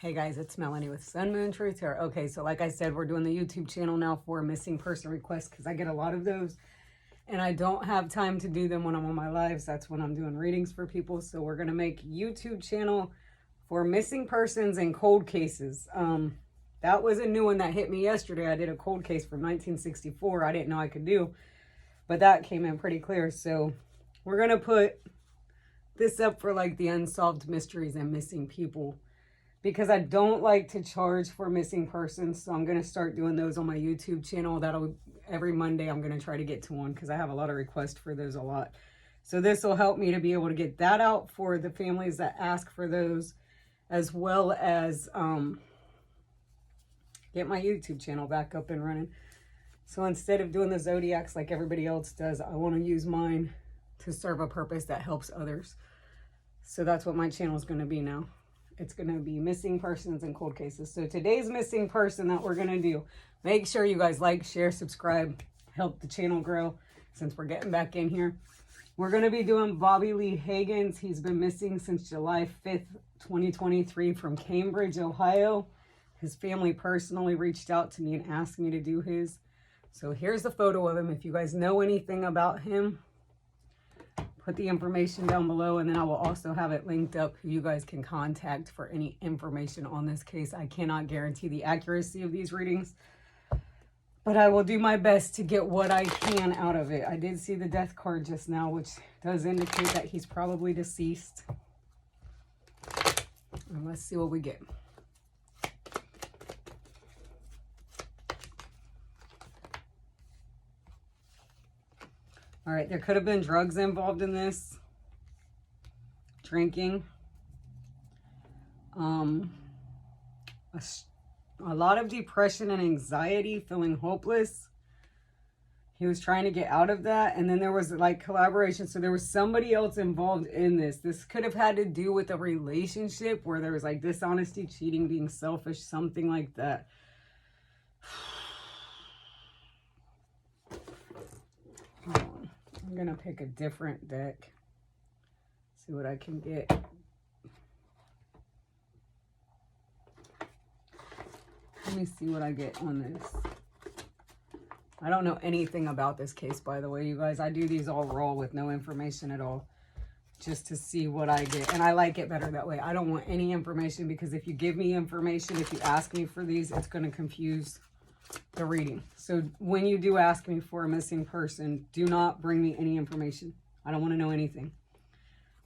Hey guys, it's Melanie with Sun Moon Truth here. Okay, so like I said, we're doing the YouTube channel now for missing person requests because I get a lot of those and I don't have time to do them when I'm on my lives. That's when I'm doing readings for people. So we're going to make YouTube channel for missing persons and cold cases. That was a new one that hit me yesterday. I did a cold case from 1964. I didn't know I could do, but that came in pretty clear. So we're going to put this up for like the unsolved mysteries and missing people, because I don't like to charge for missing persons. So I'm going to start doing those on my YouTube channel. Every Monday I'm going to try to get to one because I have a lot of requests for those a lot. So this will help me to be able to get that out for the families that ask for those, as well as get my YouTube channel back up and running. So instead of doing the zodiacs like everybody else does, I want to use mine to serve a purpose that helps others. So that's what my channel is going to be now. It's going to be missing persons and cold cases. So today's missing person that we're going to do, make sure you guys like, share, subscribe, help the channel grow since we're getting back in here. We're going to be doing Bobbie Lee Hagens. He's been missing since July 5th, 2023 from Cambridge, Ohio. His family personally reached out to me and asked me to do his. So here's the photo of him. If you guys know anything about him, put the information down below, and then I will also have it linked up who you guys can contact for any information on this case. I cannot guarantee the accuracy of these readings, but I will do my best to get what I can out of it. I did see the death card just now, which does indicate that he's probably deceased. And let's see what we get. All right, there could have been drugs involved in this, drinking, a lot of depression and anxiety, feeling hopeless. He was trying to get out of that, and then there was like collaboration. So there was somebody else involved in this. This could have had to do with a relationship where there was like dishonesty, cheating, being selfish, something like that. I'm going to pick a different deck, see what I can get. Let me see what I get on this. I don't know anything about this case, by the way, you guys. I do these all raw with no information at all, just to see what I get. And I like it better that way. I don't want any information, because if you give me information, if you ask me for these, it's going to confuse the reading. So when you do ask me for a missing person, do not bring me any information. I don't want to know anything.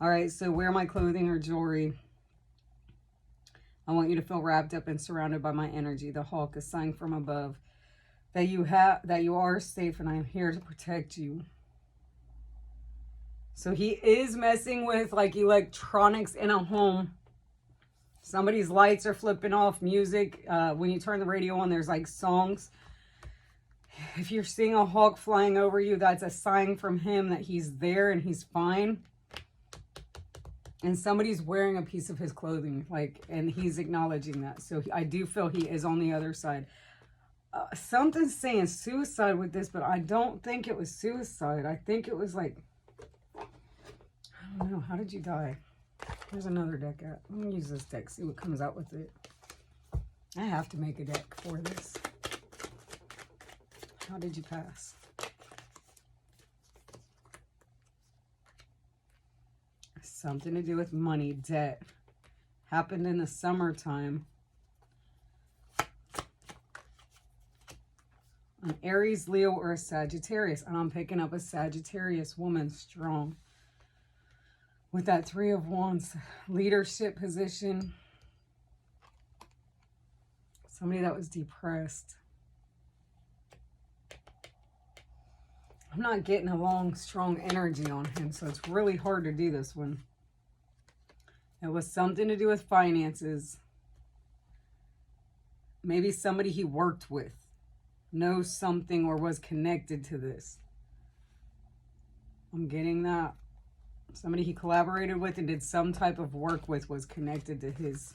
All right, so wear my clothing or jewelry. I want you to feel wrapped up and surrounded by my energy. The hawk is sign from above that you are safe, and I am here to protect you. So he is messing with like electronics in a home. Somebody's lights are flipping off, music. When you turn the radio on, there's like songs. If you're seeing a hawk flying over you, that's a sign from him that he's there and he's fine. And somebody's wearing a piece of his clothing, and he's acknowledging that. So I do feel he is on the other side. Something's saying suicide with this, but I don't think it was suicide. I think it was like, I don't know. How did you die? There's another deck out. I'm going to use this deck, see what comes out with it. I have to make a deck for this. How did you pass? Something to do with money, debt. Happened in the summertime. An Aries, Leo, or a Sagittarius. And I'm picking up a Sagittarius woman, strong. With that Three of Wands, leadership position. Somebody that was depressed. I'm not getting a long, strong energy on him, so it's really hard to do this one. It was something to do with finances. Maybe somebody he worked with knows something or was connected to this. I'm getting that. Somebody he collaborated with and did some type of work with was connected to his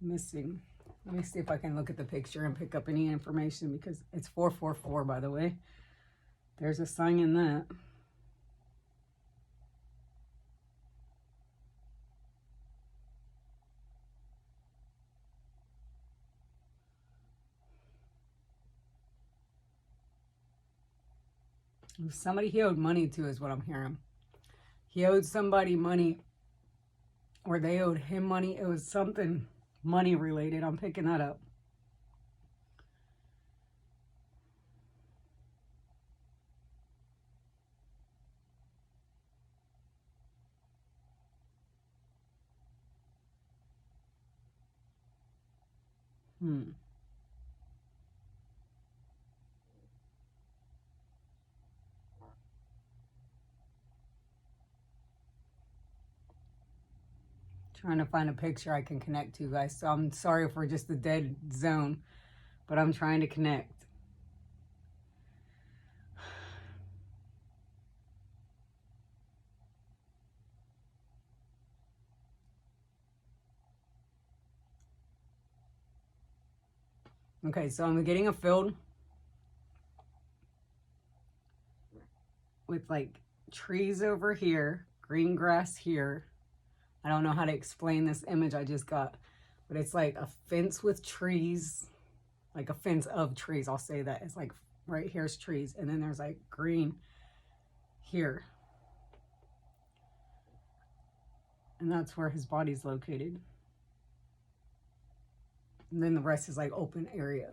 missing. Let me see if I can look at the picture and pick up any information, because it's 444, by the way. There's a sign in that. Somebody he owed money to is what I'm hearing. He owed somebody money, or they owed him money. It was something money related. I'm picking that up. Trying to find a picture I can connect to, guys. So I'm sorry for just the dead zone, but I'm trying to connect. Okay, so I'm getting a field with like trees over here, green grass here. I don't know how to explain this image I just got, but it's like a fence with trees, like a fence of trees. I'll say that. It's like right here's trees, and then there's like green here. And that's where his body's located. And then the rest is like open area.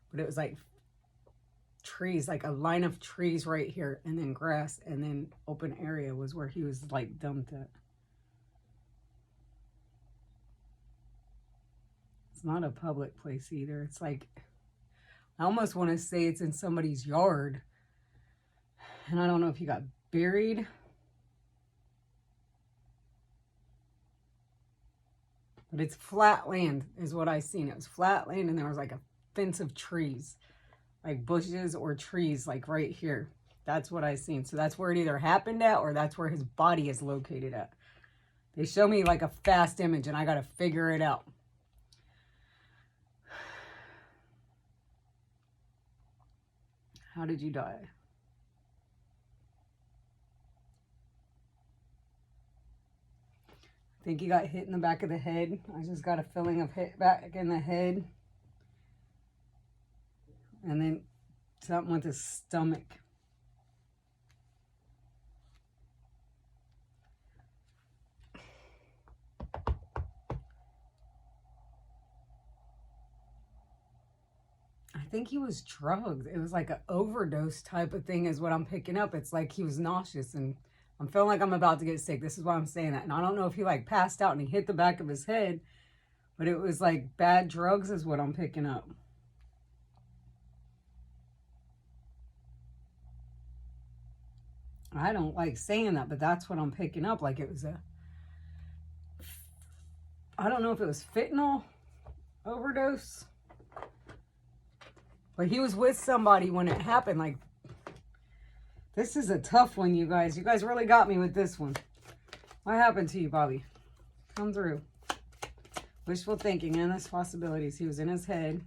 But it was like trees, like a line of trees right here, and then grass, and then open area was where he was like dumped at. It's not a public place either. It's like, I almost want to say it's in somebody's yard. And I don't know if he got buried. But it's flat land is what I seen. It was flat land, and there was like a fence of trees, like bushes or trees, like right here. That's what I seen. So that's where it either happened at, or that's where his body is located at. They show me like a fast image, and I got to figure it out. How did you die? I think he got hit in the back of the head. I just got a feeling of hit back in the head. And then something with his stomach. I think he was drugged. It was like an overdose type of thing is what I'm picking up. It's like he was nauseous, and I'm feeling like I'm about to get sick. This is why I'm saying that. And I don't know if he like passed out and he hit the back of his head, but it was like bad drugs is what I'm picking up. I don't like saying that, but that's what I'm picking up. Like it was a, I don't know if it was fentanyl overdose, but he was with somebody when it happened. Like, this is a tough one, you guys. You guys really got me with this one. What happened to you, Bobbie? Come through. Wishful thinking, endless possibilities. He was in his head.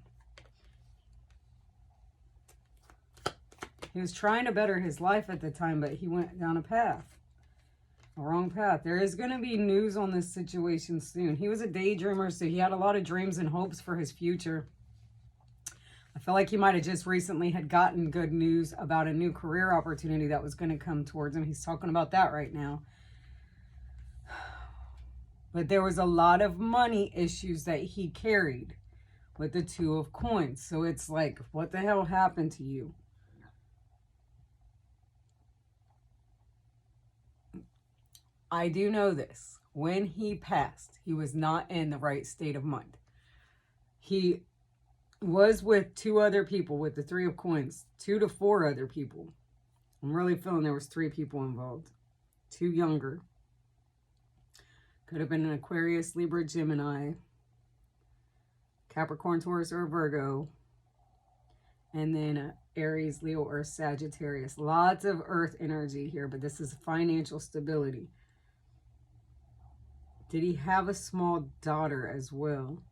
He was trying to better his life at the time, but he went down a path. A wrong path. There is going to be news on this situation soon. He was a daydreamer, so he had a lot of dreams and hopes for his future. I feel like he might have just recently had gotten good news about a new career opportunity that was going to come towards him. He's talking about that right now. But there was a lot of money issues that he carried with the Two of Coins. So it's like, what the hell happened to you? I do know this. When he passed, he was not in the right state of mind. He was with two other people with the Three of Coins. 2 to 4 other people. I'm really feeling there was 3 people involved. 2 younger. Could have been an Aquarius, Libra, Gemini, Capricorn, Taurus, or Virgo. And then Aries, Leo, or Sagittarius. Lots of earth energy here, but this is financial stability. Did he have a small daughter as well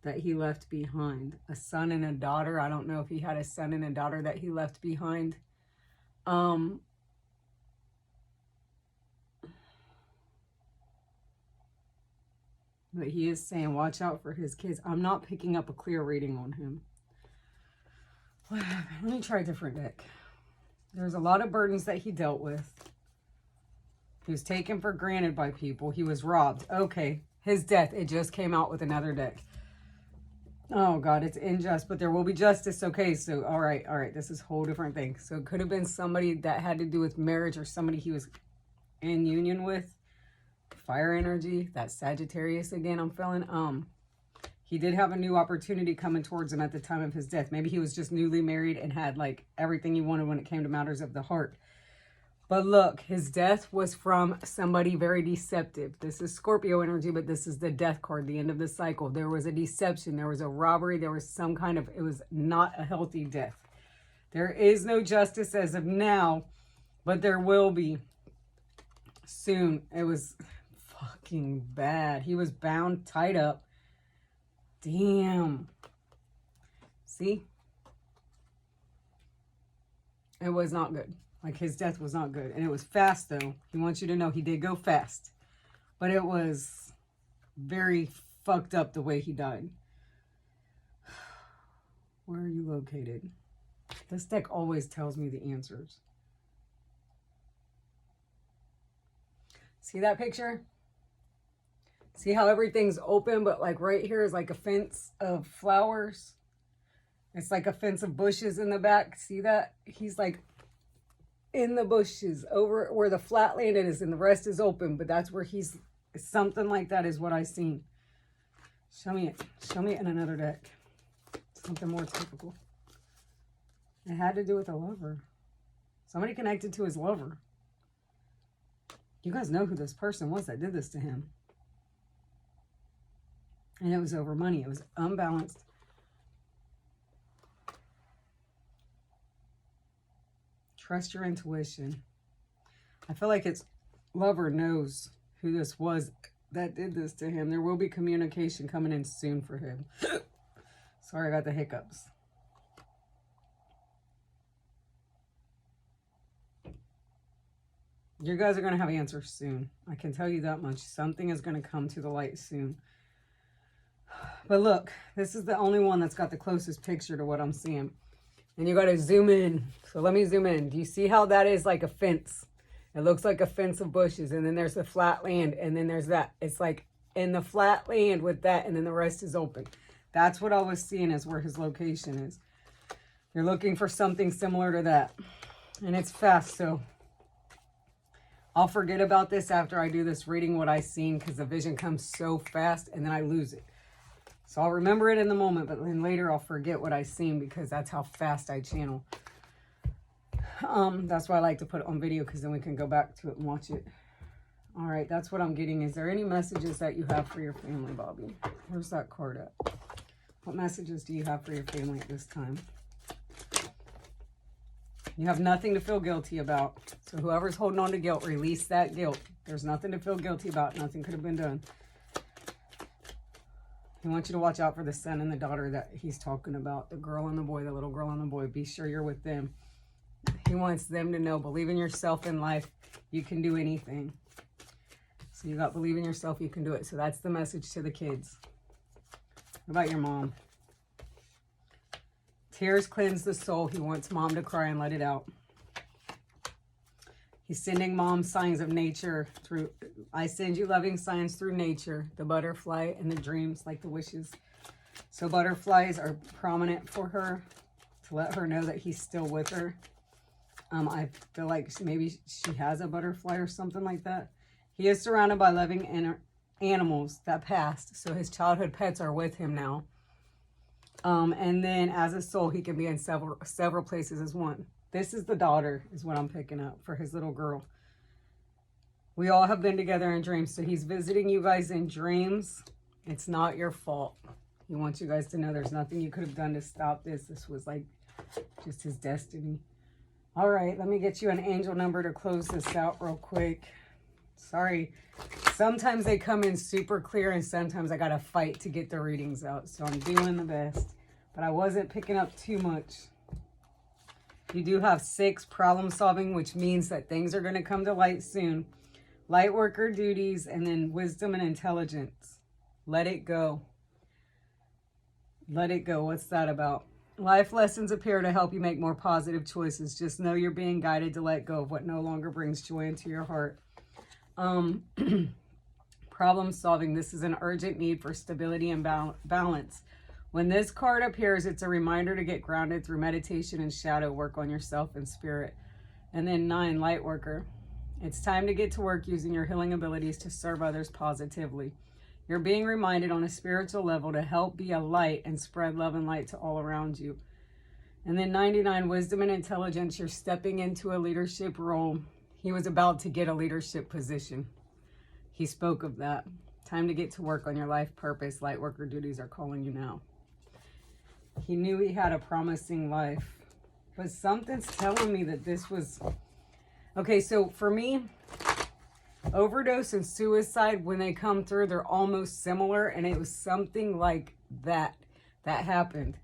that he left behind? A son and a daughter. I don't know if he had a son and a daughter that he left behind. But he is saying, watch out for his kids. I'm not picking up a clear reading on him. What happened? Let me try a different deck. There's a lot of burdens that he dealt with. He was taken for granted by people. He was robbed. Okay. His death. It just came out with another deck. Oh, God. It's unjust, but there will be justice. Okay. So, all right. All right. This is a whole different thing. So, it could have been somebody that had to do with marriage or somebody he was in union with. Fire energy. That Sagittarius again, I'm feeling. He did have a new opportunity coming towards him at the time of his death. Maybe he was just newly married and had like everything he wanted when it came to matters of the heart. But look, his death was from somebody very deceptive. This is Scorpio energy, but this is the death card, the end of the cycle. There was a deception. There was a robbery. There was some kind of, it was not a healthy death. There is no justice as of now, but there will be soon. It was fucking bad. He was bound, tied up. Damn. See? It was not good. Like, his death was not good. And it was fast, though. He wants you to know he did go fast. But it was very fucked up the way he died. Where are you located? This deck always tells me the answers. See that picture? See how everything's open, but like right here is like a fence of flowers. It's like a fence of bushes in the back. See that? He's like in the bushes over where the flat land is, and the rest is open, but that's where he's, something like that is what I seen. Show me it. Show me it in another deck. Something more typical. It had to do with a lover. Somebody connected to his lover. You guys know who this person was that did this to him. And it was over money. It was unbalanced. Trust your intuition. I feel like its lover knows who this was that did this to him. There will be communication coming in soon for him. Sorry, I got the hiccups. You guys are going to have answers soon. I can tell you that much. Something is going to come to the light soon. But look, this is the only one that's got the closest picture to what I'm seeing. And you got to zoom in. So let me zoom in. Do you see how that is like a fence? It looks like a fence of bushes. And then there's the flat land. And then there's that. It's like in the flat land with that. And then the rest is open. That's what I was seeing as where his location is. You're looking for something similar to that. And it's fast. So I'll forget about this after I do this reading, what I seen. Because the vision comes so fast. And then I lose it. So I'll remember it in the moment, but then later I'll forget what I seen because that's how fast I channel. That's why I like to put it on video because then we can go back to it and watch it. All right, that's what I'm getting. Is there any messages that you have for your family, Bobbie? Where's that card at? What messages do you have for your family at this time? You have nothing to feel guilty about. So whoever's holding on to guilt, release that guilt. There's nothing to feel guilty about. Nothing could have been done. He wants you to watch out for the son and the daughter that he's talking about. The girl and the boy, the little girl and the boy. Be sure you're with them. He wants them to know, believe in yourself in life. You can do anything. So you got believe in yourself, you can do it. So that's the message to the kids. What about your mom? Tears cleanse the soul. He wants mom to cry and let it out. He's sending mom signs of nature through, I send you loving signs through nature, the butterfly and the dreams, like the wishes. So butterflies are prominent for her to let her know that he's still with her. I feel like maybe she has a butterfly or something like that. He is surrounded by loving animals that passed. So his childhood pets are with him now. And then as a soul, he can be in several places as one. This is the daughter, is what I'm picking up for his little girl. We all have been together in dreams. So he's visiting you guys in dreams. It's not your fault. He wants you guys to know there's nothing you could have done to stop this. This was like just his destiny. All right, let me get you an angel number to close this out real quick. Sorry. Sometimes they come in super clear and sometimes I got to fight to get the readings out. So I'm doing the best. But I wasn't picking up too much. You do have 6 problem solving, which means that things are going to come to light soon. Light worker duties, and then wisdom and intelligence. Let it go. Let it go. What's that about? Life lessons appear to help you make more positive choices. Just know you're being guided to let go of what no longer brings joy into your heart. Problem solving. This is an urgent need for stability and balance. When this card appears, it's a reminder to get grounded through meditation and shadow work on yourself and spirit. And then 9, light worker. It's time to get to work using your healing abilities to serve others positively. You're being reminded on a spiritual level to help be a light and spread love and light to all around you. And then 99, wisdom and intelligence. You're stepping into a leadership role. He was about to get a leadership position. He spoke of that. Time to get to work on your life purpose. Light worker duties are calling you now. He knew he had a promising life. But something's telling me that this was... Okay, so for me, overdose and suicide, when they come through, they're almost similar. And it was something like that happened.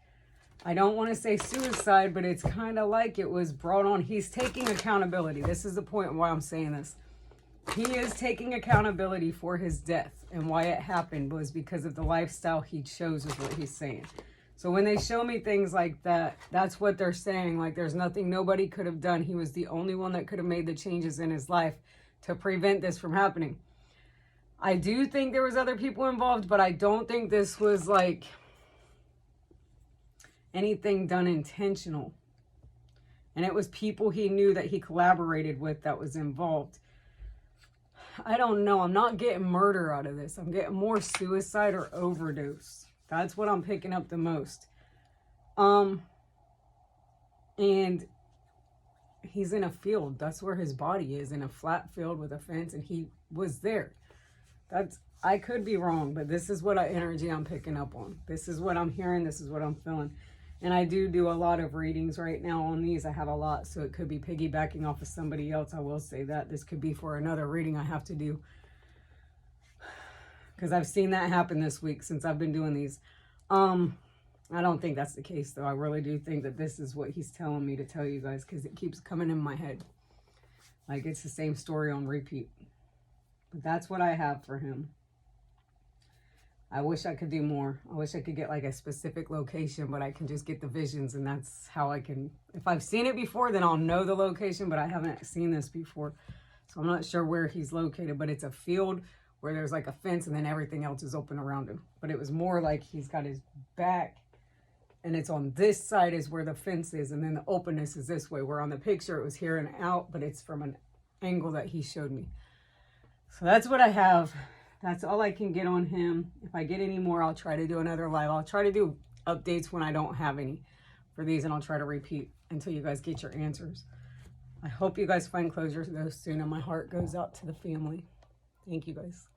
I don't want to say suicide, but it's kind of like it was brought on. He's taking accountability. This is the point why I'm saying this. He is taking accountability for his death. And why it happened was because of the lifestyle he chose, is what he's saying. So when they show me things like that, that's what they're saying. Like, there's nothing nobody could have done. He was the only one that could have made the changes in his life to prevent this from happening. I do think there was other people involved, but I don't think this was like anything done intentional. And it was people he knew that he collaborated with that was involved. I don't know. I'm not getting murder out of this. I'm getting more suicide or overdose. That's what I'm picking up the most. And he's in a field. That's where his body is, in a flat field with a fence, and he was there. I could be wrong, but this is what energy I'm picking up on. This is what I'm hearing. This is what I'm feeling. And I do a lot of readings right now on these. I have a lot, so it could be piggybacking off of somebody else. I will say that. This could be for another reading I have to do, because I've seen that happen this week since I've been doing these. I don't think that's the case, though. I really do think that this is what he's telling me to tell you guys, because it keeps coming in my head. Like, it's the same story on repeat. But that's what I have for him. I wish I could do more. I wish I could get like a specific location, but I can just get the visions, and that's how I can. If I've seen it before, then I'll know the location, but I haven't seen this before. So I'm not sure where he's located, but it's a field where there's like a fence and then everything else is open around him. But it was more like he's got his back and it's on this side is where the fence is, and then the openness is this way, where on the picture it was here and out, but it's from an angle that he showed me. So that's what I have. That's all I can get on him. If I get any more, I'll try to do another live. I'll try to do updates when I don't have any for these, and I'll try to repeat until you guys get your answers. I hope you guys find closure to those soon, and my heart goes out to the family. Thank you guys.